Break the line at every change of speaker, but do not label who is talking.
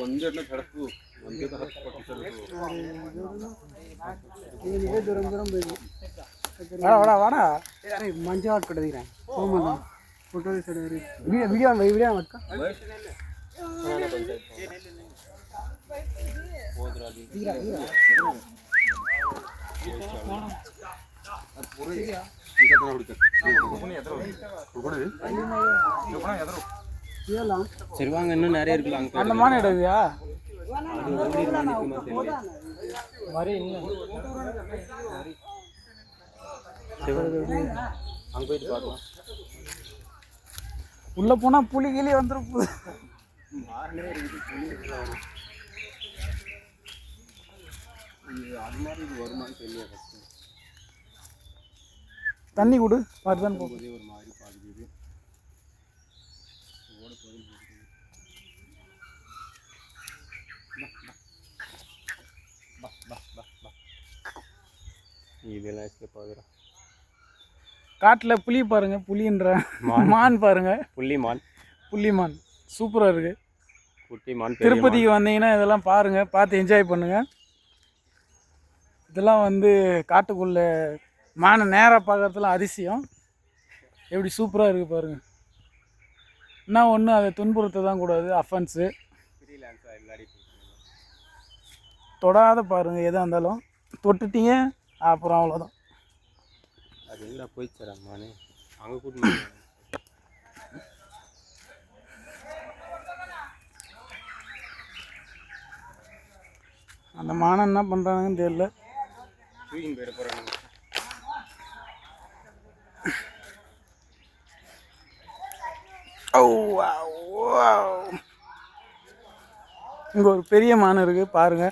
ಒಂದೇ ಧಡಕು ಒಂದೇ
దూరం దూరం పోయింది వాడా వాడా మంచిగా పట్టుకుంటా దిగిరా ఫోటో తీసాడు వీడియో వీడియో పట్టుకో
சரி வாங்க, இன்னும் நிறைய இருக்குல்ல
அந்த மானை எடுவியா
அங்கே போயிட்டு பார்க்கலாம்.
உள்ள போனா புலி கிளி வந்துடும்.
அது மாதிரி இது வருமானு தெரியல.
தண்ணி கொடு பார்த்துதான்
போகுதே ஒரு மாதிரி பாக்குது. ஓட போகுது.
இதெல்லாம் எஸ்கேப் ஆகுறோம்.
காட்டில் புலி பாருங்க, புலின்ற மான் பாருங்க, புள்ளிமான் சூப்பராக இருக்கு.
குட்டி மான்.
திருப்பதிக்கு வந்தீங்கன்னா இதெல்லாம் பாருங்க, பார்த்து என்ஜாய் பண்ணுங்க. இதெல்லாம் வந்து காட்டுக்குள்ள மானை நேராக பார்க்கறதுலாம் அதிசயம். எப்படி சூப்பராக இருக்குது பாருங்க. என்ன ஒன்று அதை துன்புறுத்த தான் கூடாது, அஃபென்ஸு. தொடாத பாருங்க, எதாக இருந்தாலும் தொட்டுட்டீங்க அப்புறம் அவ்வளோதான்.
அது எங்கடா போயிடுச்சாரா மானே? அங்கே கூட்டு
அந்த மானை என்ன பண்ணுறாங்கன்னு தெரியல.
தூக்கின்னு போயிட போகிறாங்க.
இங்கே ஒரு பெரிய மான் இருக்குது பாருங்க.